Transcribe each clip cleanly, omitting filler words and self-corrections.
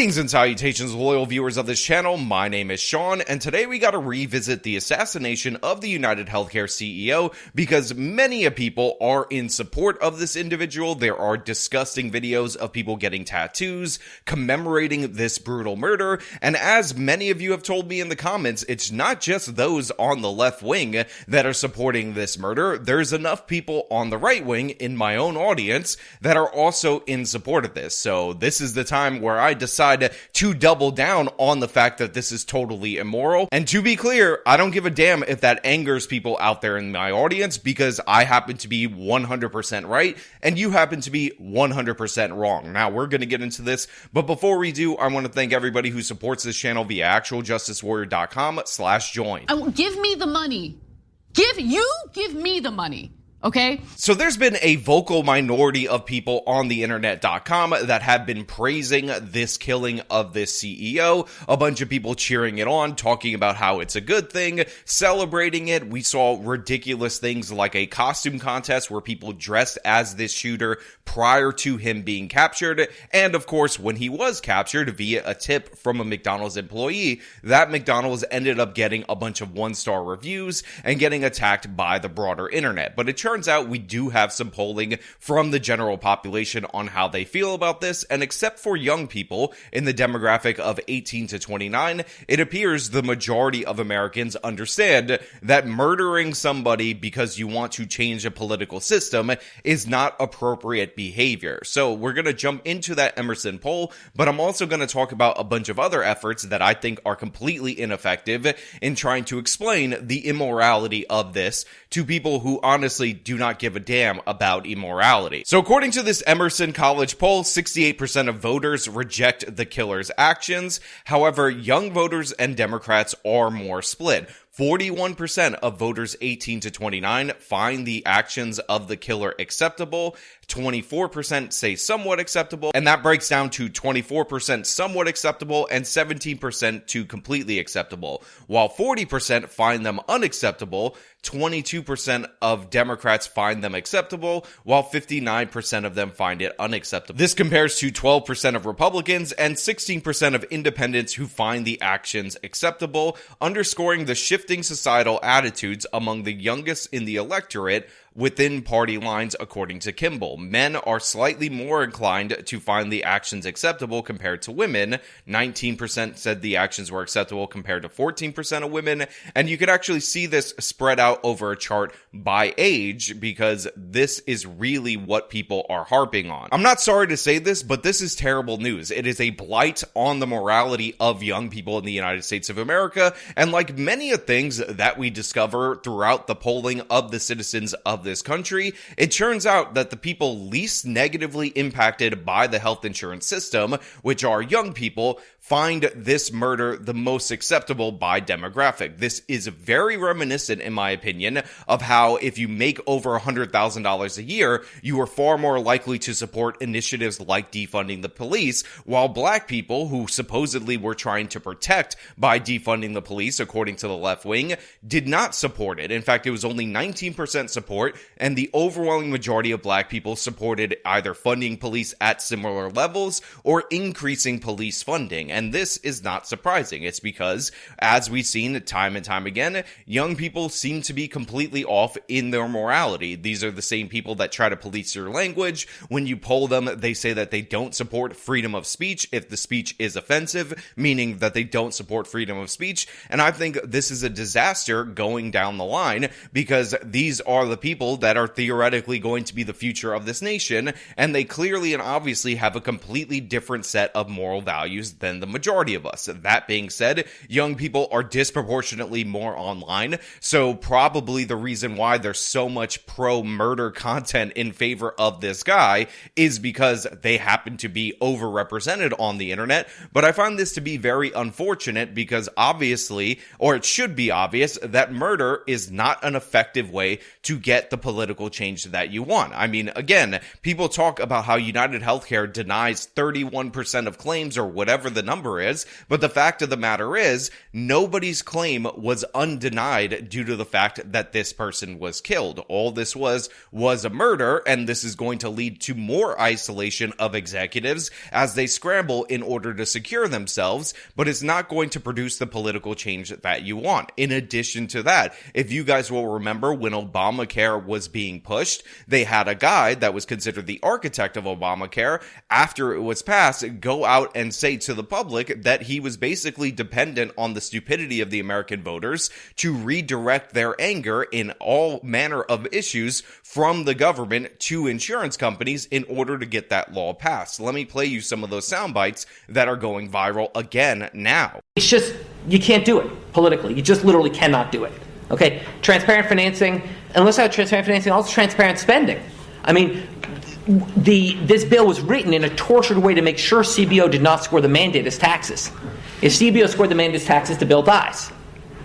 Greetings and salutations, loyal viewers of this channel. My name is Sean, and today we gotta revisit the assassination of the United Healthcare CEO because many people are in support of this individual. There are disgusting videos of people getting tattoos commemorating this brutal murder, and as many of you have told me in the comments, it's not just those on the left wing that are supporting this murder. There's enough people on the right wing in my own audience that are also in support of this. So this is the time where I decide to double down on the fact that this is totally immoral. And to be clear, I don't give a damn if that angers people out there in my audience, because I happen to be 100% right and you happen to be 100% wrong. Now we're going to get into this, but before we do, I want to thank everybody who supports this channel via actualjusticewarrior.com/join. Give me the money. Give me the money. Okay. So there's been a vocal minority of people on the internet.com that have been praising this killing of this CEO. A bunch of people cheering it on, talking about how it's a good thing, celebrating it. We saw ridiculous things like a costume contest where people dressed as this shooter prior to him being captured. And of course, when he was captured via a tip from a McDonald's employee, that McDonald's ended up getting a bunch of one-star reviews and getting attacked by the broader internet. But it turns out we do have some polling from the general population on how they feel about this, and except for young people in the demographic of 18 to 29, it appears the majority of Americans understand that murdering somebody because you want to change a political system is not appropriate behavior. So we're going to jump into that Emerson poll, but I'm also going to talk about a bunch of other efforts that I think are completely ineffective in trying to explain the immorality of this to people who honestly do not give a damn about immorality. So according to this Emerson College poll, 68% of voters reject the killer's actions. However, young voters and Democrats are more split. 41% of voters 18 to 29 find the actions of the killer acceptable. 24% say somewhat acceptable, and that breaks down to 24% somewhat acceptable and 17% to completely acceptable. While 40% find them unacceptable, 22% of Democrats find them acceptable, while 59% of them find it unacceptable. This compares to 12% of Republicans and 16% of independents who find the actions acceptable, underscoring the shifting societal attitudes among the youngest in the electorate within party lines, according to Kimball. Men are slightly more inclined to find the actions acceptable compared to women. 19% said the actions were acceptable compared to 14% of women. And you could actually see this spread out over a chart by age, because this is really what people are harping on. I'm not sorry to say this, but this is terrible news. It is a blight on the morality of young people in the United States of America. And like many of things that we discover throughout the polling of the citizens of this country, it turns out that the people least negatively impacted by the health insurance system, which are young people, find this murder the most acceptable by demographic. This is very reminiscent, in my opinion, of how if you make over $100,000 a year, you are far more likely to support initiatives like defunding the police, while black people, who supposedly were trying to protect by defunding the police, according to the left wing, did not support it. In fact, it was only 19% support, and the overwhelming majority of black people supported either funding police at similar levels or increasing police funding. And this is not surprising. It's because, as we've seen time and time again, young people seem to be completely off in their morality. These are the same people that try to police your language. When you poll them, they say that they don't support freedom of speech if the speech is offensive, meaning that they don't support freedom of speech. And I think this is a disaster going down the line, because these are the people that are theoretically going to be the future of this nation, and they clearly and obviously have a completely different set of moral values than the majority of us. That being said, young people are disproportionately more online, so probably the reason why there's so much pro-murder content in favor of this guy is because they happen to be overrepresented on the internet. But I find this to be very unfortunate, because obviously, or it should be obvious, that murder is not an effective way to get the political change that you want. I mean, again, people talk about how United Healthcare denies 31% of claims or whatever the number is, but the fact of the matter is, nobody's claim was undenied due to the fact that this person was killed. All this was a murder, and this is going to lead to more isolation of executives as they scramble in order to secure themselves, but it's not going to produce the political change that you want. In addition to that, if you guys will remember when Obamacare was being pushed, they had a guy that was considered the architect of Obamacare, after it was passed, go out and say to the public that he was basically dependent on the stupidity of the American voters to redirect their anger in all manner of issues from the government to insurance companies in order to get that law passed. Let me play you some of those sound bites that are going viral again now. It's just, you can't do it politically. You just literally cannot do it. Okay? Transparent financing, unless I have transparent financing, also transparent spending. I mean, this bill was written in a tortured way to make sure CBO did not score the mandate as taxes. If CBO scored the mandate as taxes, the bill dies.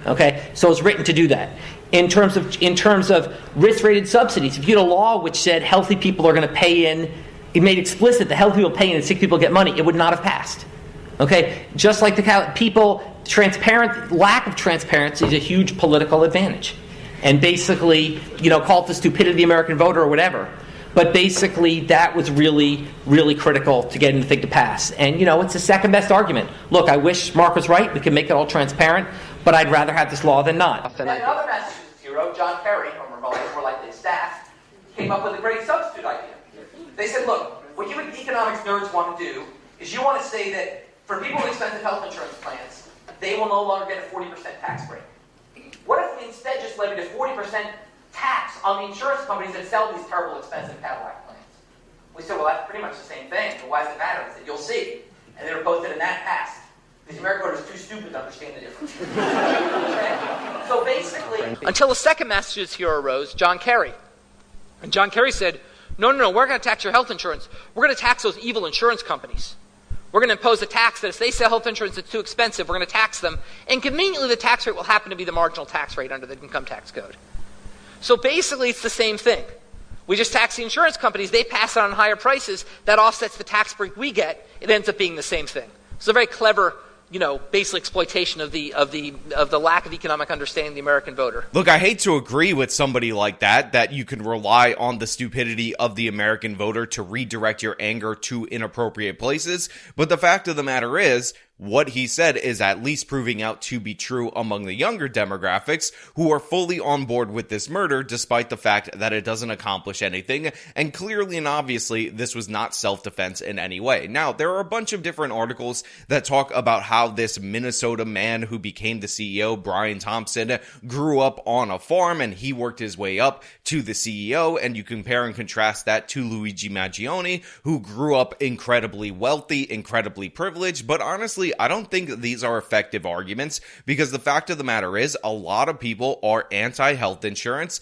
Okay? So it's written to do that. In terms of risk-rated subsidies, if you had a law which said healthy people are going to pay in, it made explicit that healthy people pay in and sick people get money, it would not have passed. Okay? Just like lack of transparency is a huge political advantage. And basically, call it the stupidity of the American voter or whatever. But basically, that was really, really critical to getting the thing to pass. And, it's the second best argument. Look, I wish Mark was right. We can make it all transparent. But I'd rather have this law than not. And another Massachusetts hero, John Kerry, or more likely staff, came up with a great substitute idea. They said, look, what you economics nerds want to do is you want to say that for people with expensive health insurance plans, they will no longer get a 40% tax break. What if we instead just levied a 40% tax on the insurance companies that sell these terrible expensive Cadillac plans? We said, well, that's pretty much the same thing. But why does it matter? I said, you'll see. And they were posted and that passed. Because the American voter is too stupid to understand the difference. Okay? So basically, until a second Massachusetts hero arose, John Kerry. And John Kerry said, no, we're going to tax your health insurance. We're going to tax those evil insurance companies. We're going to impose a tax that if they sell health insurance that's too expensive, we're going to tax them. And conveniently, the tax rate will happen to be the marginal tax rate under the income tax code. So basically, it's the same thing. We just tax the insurance companies. They pass it on higher prices. That offsets the tax break we get. It ends up being the same thing. It's a very clever, basic exploitation of the lack of economic understanding of the American voter. Look, I hate to agree with somebody like that you can rely on the stupidity of the American voter to redirect your anger to inappropriate places. But the fact of the matter is, what he said is at least proving out to be true among the younger demographics who are fully on board with this murder despite the fact that it doesn't accomplish anything, and clearly and obviously this was not self-defense in any way. Now, there are a bunch of different articles that talk about how this Minnesota man who became the CEO, Brian Thompson, grew up on a farm and he worked his way up to the CEO, and you compare and contrast that to Luigi Mangione, who grew up incredibly wealthy, incredibly privileged, but honestly, I don't think these are effective arguments, because the fact of the matter is a lot of people are anti-health insurance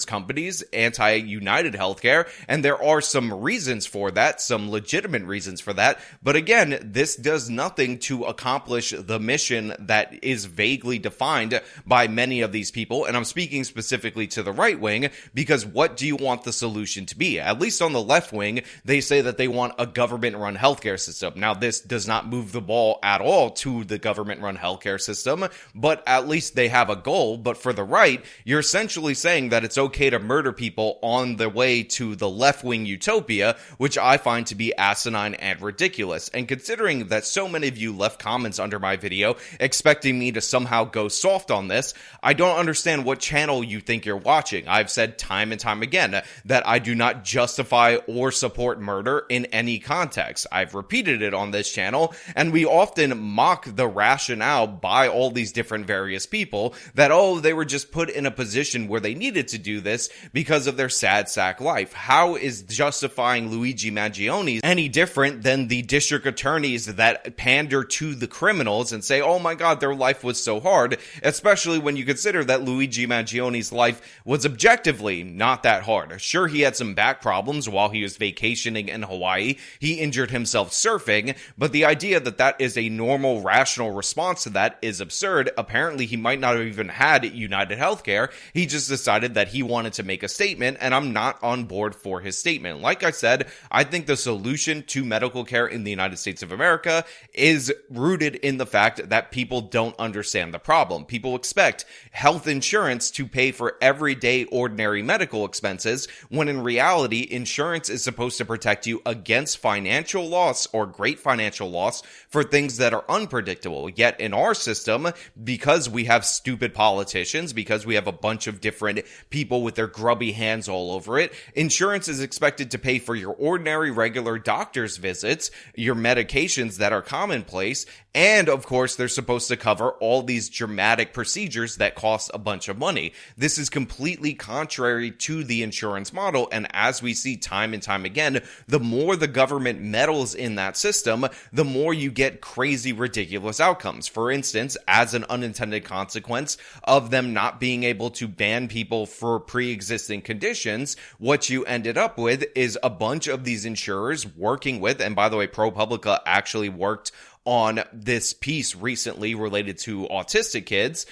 companies, anti-United Healthcare, and there are some reasons for that, some legitimate reasons for that. But again, this does nothing to accomplish the mission that is vaguely defined by many of these people. And I'm speaking specifically to the right wing, because what do you want the solution to be? At least on the left wing, they say that they want a government-run healthcare system. Now, this does not move the ball at all to the government-run healthcare system, but at least they have a goal. But for the right, you're essentially saying that it's okay to murder people on the way to the left-wing utopia, which I find to be asinine and ridiculous. And considering that so many of you left comments under my video expecting me to somehow go soft on this, I don't understand what channel you think you're watching. I've said time and time again that I do not justify or support murder in any context. I've repeated it on this channel, and we often mock the rationale by all these different various people that, oh, they were just put in a position where they needed to do this because of their sad sack life. How is justifying Luigi Mangione any different than the district attorneys that pander to the criminals and say, oh my God, their life was so hard, especially when you consider that Luigi Mangione's life was objectively not that hard. Sure, he had some back problems while he was vacationing in Hawaii. He injured himself surfing, but the idea idea that that is a normal, rational response to that is absurd. Apparently, he might not have even had United Healthcare. He just decided that he wanted to make a statement, and I'm not on board for his statement. Like I said, I think the solution to medical care in the United States of America is rooted in the fact that people don't understand the problem. People expect health insurance to pay for everyday ordinary medical expenses, when in reality, insurance is supposed to protect you against financial loss or great financial loss for things that are unpredictable. Yet in our system, because we have stupid politicians, because we have a bunch of different people with their grubby hands all over it, insurance is expected to pay for your ordinary regular doctor's visits, your medications that are commonplace, and of course they're supposed to cover all these dramatic procedures that cost a bunch of money. This is completely contrary to the insurance model, and as we see time and time again, the more the government meddles in that system, the more you get crazy, ridiculous outcomes. For instance, as an unintended consequence of them not being able to ban people for pre-existing conditions, what you ended up with is a bunch of these insurers working with, and by the way, ProPublica actually worked on this piece recently related to autistic kids,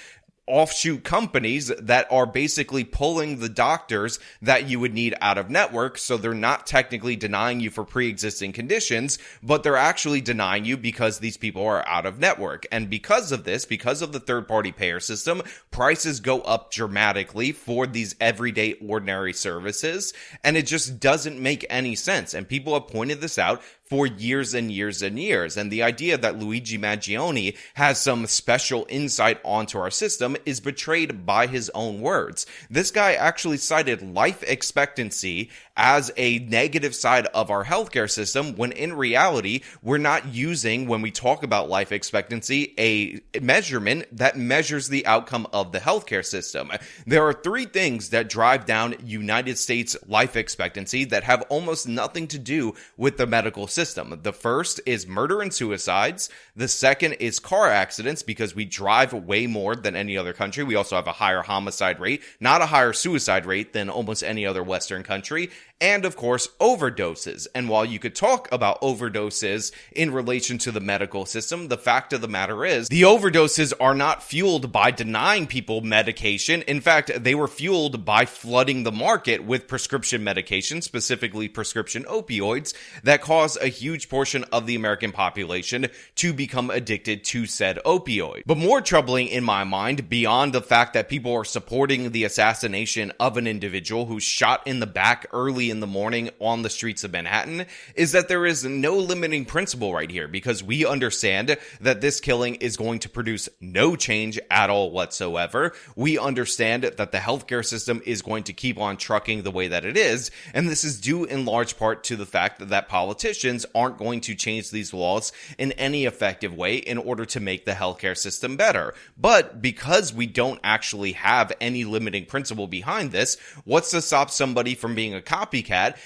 offshoot companies that are basically pulling the doctors that you would need out of network. So they're not technically denying you for pre-existing conditions, but they're actually denying you because these people are out of network. And because of this, because of the third-party payer system, prices go up dramatically for these everyday ordinary services. And it just doesn't make any sense. And people have pointed this out for years and years and years. And the idea that Luigi Mangione has some special insight onto our system is betrayed by his own words. This guy actually cited life expectancy as a negative side of our healthcare system, when in reality, we're not using, when we talk about life expectancy, a measurement that measures the outcome of the healthcare system. There are three things that drive down United States life expectancy that have almost nothing to do with the medical system. The first is murder and suicides. The second is car accidents, because we drive way more than any other country. We also have a higher homicide rate, not a higher suicide rate than almost any other Western country. And of course, overdoses. And while you could talk about overdoses in relation to the medical system, the fact of the matter is the overdoses are not fueled by denying people medication. In fact, they were fueled by flooding the market with prescription medication, specifically prescription opioids, that cause a huge portion of the American population to become addicted to said opioid. But more troubling in my mind, beyond the fact that people are supporting the assassination of an individual who's shot in the back early in the morning on the streets of Manhattan, is that there is no limiting principle right here, because we understand that this killing is going to produce no change at all whatsoever. We understand that the healthcare system is going to keep on trucking the way that it is, and this is due in large part to the fact that politicians aren't going to change these laws in any effective way in order to make the healthcare system better. But because we don't actually have any limiting principle behind this, what's to stop somebody from being a copycat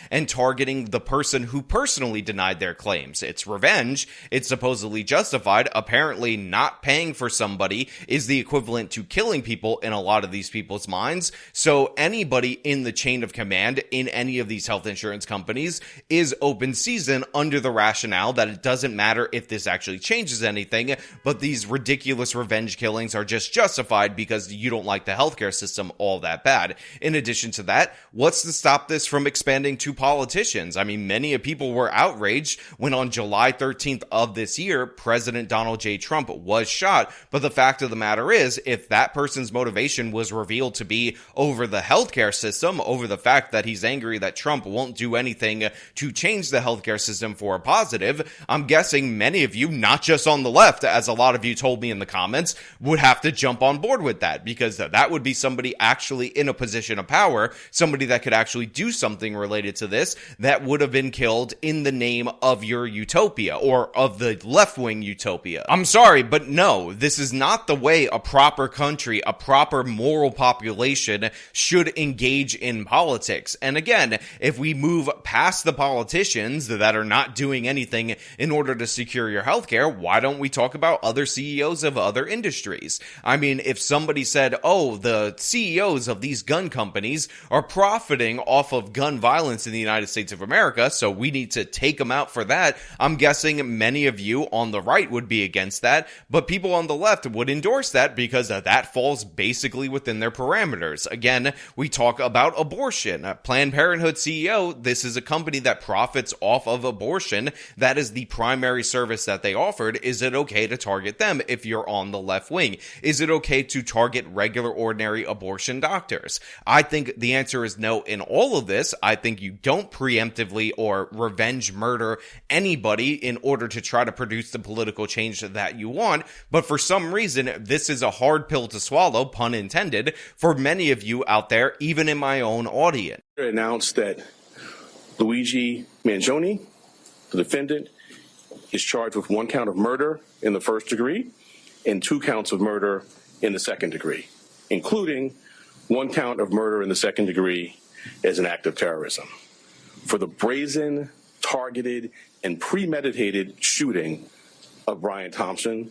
and targeting the person who personally denied their claims? It's revenge. It's supposedly justified. Apparently, not paying for somebody is the equivalent to killing people in a lot of these people's minds. So anybody in the chain of command in any of these health insurance companies is open season, under the rationale that it doesn't matter if this actually changes anything, but these ridiculous revenge killings are just justified because you don't like the healthcare system all that bad. In addition to that, what's to stop this from expanding to politicians? I mean, many people were outraged when on July 13th of this year, President Donald J. Trump was shot. But the fact of the matter is, if that person's motivation was revealed to be over the healthcare system, over the fact that he's angry that Trump won't do anything to change the healthcare system for a positive, I'm guessing many of you, not just on the left, as a lot of you told me in the comments, would have to jump on board with that, because that would be somebody actually in a position of power, somebody that could actually do something related to this, that would have been killed in the name of your utopia, or of the left-wing utopia. I'm sorry, but no, this is not the way a proper country, a proper moral population should engage in politics. And again, if we move past the politicians that are not doing anything in order to secure your healthcare, why don't we talk about other CEOs of other industries? I mean, if somebody said, oh, the CEOs of these gun companies are profiting off of gun gun violence in the United States of America, so we need to take him out for that. I'm guessing many of you on the right would be against that, but people on the left would endorse that because that falls basically within their parameters. Again, we talk about abortion. Planned Parenthood CEO, this is a company that profits off of abortion. That is the primary service that they offered. Is it okay to target them if you're on the left wing? Is it okay to target regular, ordinary abortion doctors? I think the answer is no in all of this. I think you don't preemptively or revenge murder anybody in order to try to produce the political change that you want. But for some reason, this is a hard pill to swallow, pun intended, for many of you out there, even in my own audience. Announced that Luigi Mangione, the defendant, is charged with 1 count of murder in the first degree and 2 counts of murder in the second degree, including 1 count of murder in the second degree as an act of terrorism for the brazen, targeted, and premeditated shooting of Brian Thompson,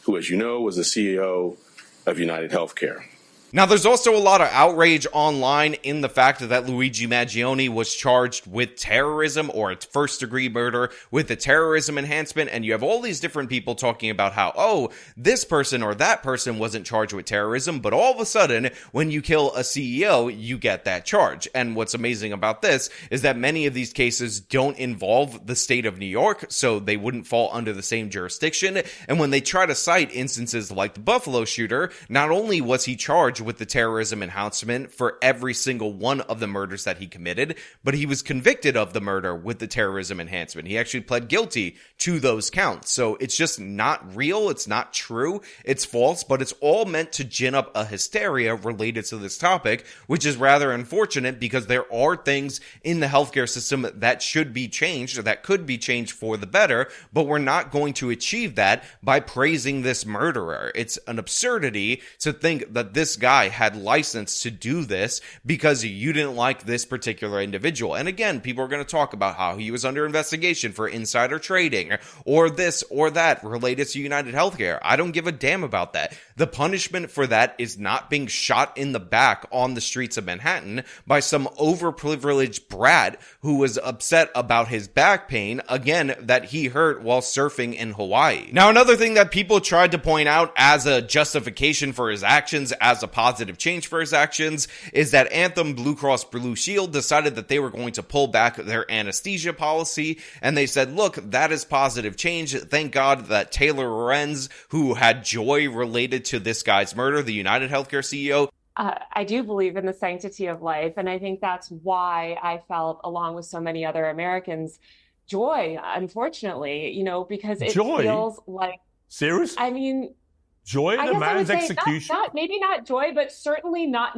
who, as you know, was the CEO of United Healthcare. Now, there's also a lot of outrage online in the fact that Luigi Mangione was charged with terrorism or first-degree murder with the terrorism enhancement, and you have all these different people talking about how, oh, this person or that person wasn't charged with terrorism, but all of a sudden, when you kill a CEO, you get that charge. And what's amazing about this is that many of these cases don't involve the state of New York, so they wouldn't fall under the same jurisdiction. And when they try to cite instances like the Buffalo shooter, not only was he charged with the terrorism enhancement for every single one of the murders that he committed, but he was convicted of the murder with the terrorism enhancement. He actually pled guilty to those counts. So it's just not real. It's not true. It's false, but it's all meant to gin up a hysteria related to this topic, which is rather unfortunate because there are things in the healthcare system that should be changed or that could be changed for the better, but we're not going to achieve that by praising this murderer. It's an absurdity to think that this guy had license to do this because you didn't like this particular individual. And again, people are going to talk about how he was under investigation for insider trading or this or that related to United Healthcare. I don't give a damn about that. The punishment for that is not being shot in the back on the streets of Manhattan by some overprivileged brat who was upset about his back pain, again, that he hurt while surfing in Hawaii. Now, another thing that people tried to point out as a justification for his actions, as a positive change for his actions, is that Anthem Blue Cross Blue Shield decided that they were going to pull back their anesthesia policy, and they said, look, that is positive change. Thank God that Taylor Lorenz, who had joy related to this guy's murder, the United Healthcare CEO, I do believe in the sanctity of life, and I think that's why I felt, along with so many other Americans, joy, unfortunately, because it feels like... Serious? I mean... Joy in a man's execution? Maybe not joy, but certainly not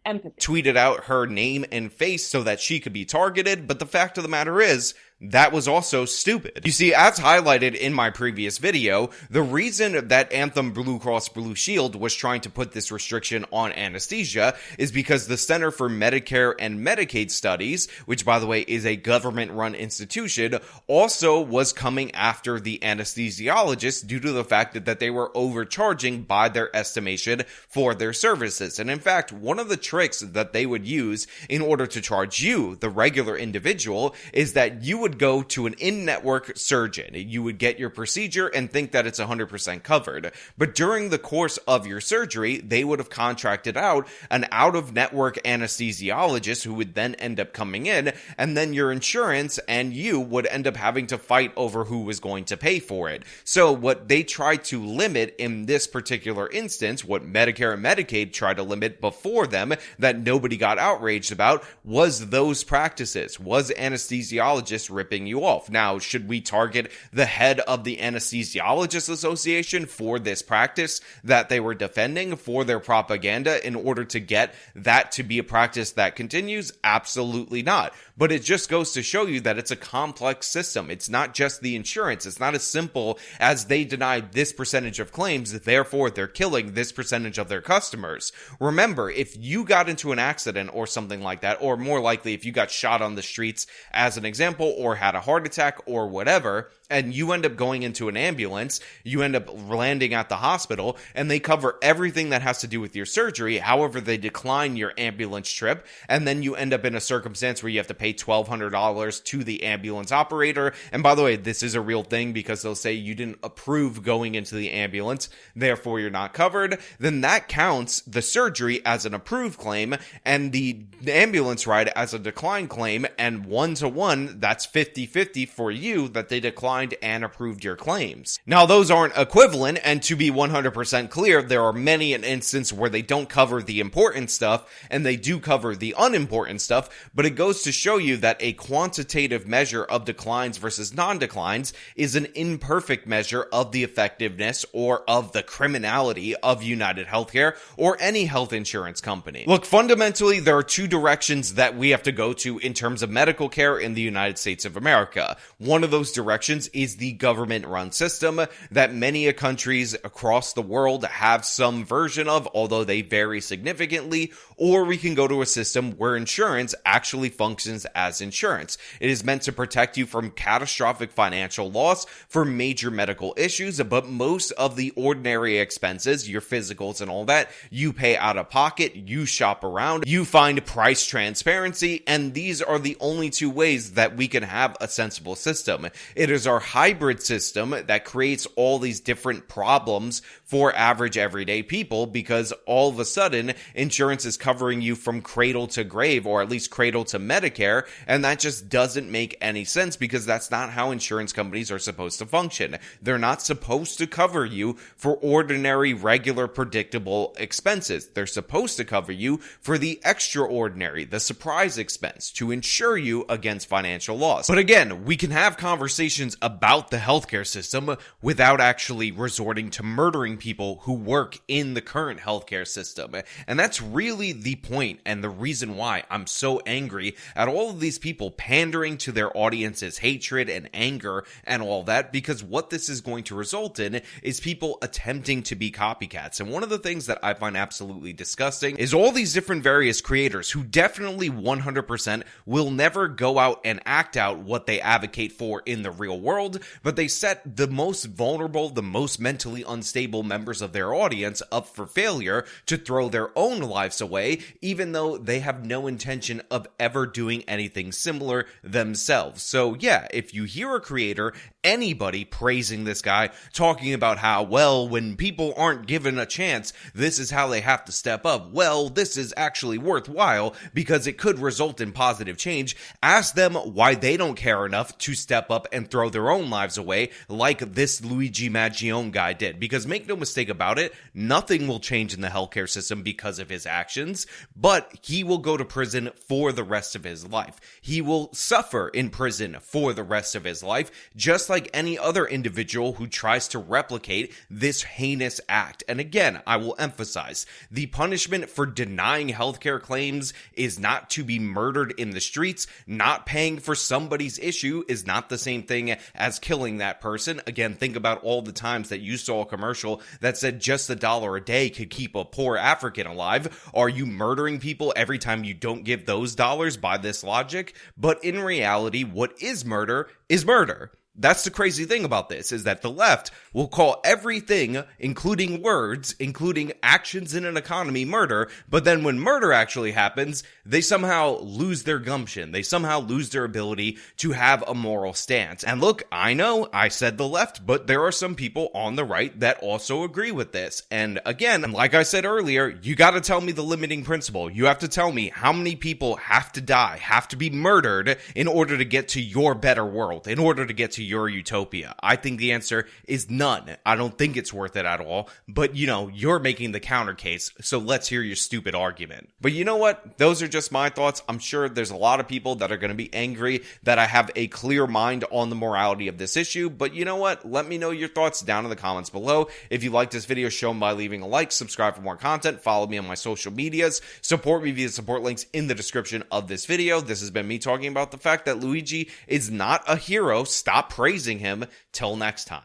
empathy. Tweeted out her name and face so that she could be targeted, but the fact of the matter is, that was also stupid. You see, as highlighted in my previous video, the reason that Anthem Blue Cross Blue Shield was trying to put this restriction on anesthesia is because the Center for Medicare and Medicaid Studies, which by the way is a government-run institution, also was coming after the anesthesiologists due to the fact that they were overcharging by their estimation for their services. And in fact, one of the tricks that they would use in order to charge you, the regular individual, is that you would go to an in-network surgeon. You would get your procedure and think that it's 100% covered. But during the course of your surgery, they would have contracted out an out-of-network anesthesiologist who would then end up coming in, and then your insurance and you would end up having to fight over who was going to pay for it. So what they tried to limit in this particular instance, what Medicare and Medicaid tried to limit before them that nobody got outraged about, was those practices, was anesthesiologists ripping you off. Now, should we target the head of the Anesthesiologists Association for this practice that they were defending, for their propaganda, in order to get that to be a practice that continues? Absolutely not. But it just goes to show you that it's a complex system. It's not just the insurance. It's not as simple as they denied this percentage of claims, therefore they're killing this percentage of their customers. Remember, if you got into an accident or something like that, or more likely if you got shot on the streets as an example, or had a heart attack or whatever, and you end up going into an ambulance, you end up landing at the hospital, and they cover everything that has to do with your surgery. However, they decline your ambulance trip, and then you end up in a circumstance where you have to pay $1,200 to the ambulance operator. And by the way, this is a real thing because they'll say you didn't approve going into the ambulance, therefore you're not covered. Then that counts the surgery as an approved claim and the ambulance ride as a declined claim, and 1-to-1, that's 50-50 for you that they declined and approved your claims. Now, those aren't equivalent, and to be 100% clear, there are many an instance where they don't cover the important stuff and they do cover the unimportant stuff, but it goes to show you that a quantitative measure of declines versus non-declines is an imperfect measure of the effectiveness or of the criminality of United Healthcare or any health insurance company. Look, fundamentally, there are two directions that we have to go to in terms of medical care in the United States of America. One of those directions is the government-run system that many countries across the world have some version of, although they vary significantly, or we can go to a system where insurance actually functions as insurance. It is meant to protect you from catastrophic financial loss for major medical issues, but most of the ordinary expenses, your physicals and all that, you pay out of pocket, you shop around, you find price transparency, and these are the only two ways that we can have a sensible system. It is our hybrid system that creates all these different problems for average everyday people, because all of a sudden insurance is covering you from cradle to grave, or at least cradle to Medicare, and that just doesn't make any sense because that's not how insurance companies are supposed to function. They're not supposed to cover you for ordinary, regular, predictable expenses. They're supposed to cover you for the extraordinary, the surprise expense, to insure you against financial loss. But again, we can have conversations about the healthcare system without actually resorting to murdering people who work in the current healthcare system. And that's really the point and the reason why I'm so angry at all of these people pandering to their audience's hatred and anger and all that, because what this is going to result in is people attempting to be copycats. And one of the things that I find absolutely disgusting is all these different various creators who definitely 100% will never go out and act out what they advocate for in the real world, but they set the most vulnerable, the most mentally unstable members of their audience up for failure to throw their own lives away, even though they have no intention of ever doing anything similar themselves. So yeah, if you hear a creator, anybody praising this guy, talking about how, well, when people aren't given a chance, this is how they have to step up. Well, this is actually worthwhile because it could result in positive change. Ask them why they don't care enough to step up and throw their own lives away like this Luigi Mangione guy did. Because make no mistake about it, nothing will change in the healthcare system because of his actions, but he will go to prison for the rest of his life. He will suffer in prison for the rest of his life, just like any other individual who tries to replicate this heinous act. And again, I will emphasize, the punishment for denying healthcare claims is not to be murdered in the streets. Not paying for somebody's issue is not the same thing as killing that person. Again, think about all the times that you saw a commercial that said just $1 a day could keep a poor African alive. Are you murdering people every time you don't give those dollars by this logic? But in reality, what is murder is murder. That's the crazy thing about this, is that the left will call everything, including words, including actions in an economy, murder, but then when murder actually happens, they somehow lose their gumption. They somehow lose their ability to have a moral stance. And look, I know I said the left, but there are some people on the right that also agree with this. And again, like I said earlier, you got to tell me the limiting principle. You have to tell me how many people have to die, have to be murdered in order to get to your better world, in order to get to your utopia. I think the answer is none. I don't think it's worth it at all, but you're making the counter case, so let's hear your stupid argument. But you know what? Those are just my thoughts. I'm sure there's a lot of people that are going to be angry that I have a clear mind on the morality of this issue, but you know what? Let me know your thoughts down in the comments below. If you like this video, show them by leaving a like, subscribe for more content, follow me on my social medias, support me via support links in the description of this video. This has been me talking about the fact that Luigi is not a hero. Stop praising him. Till next time.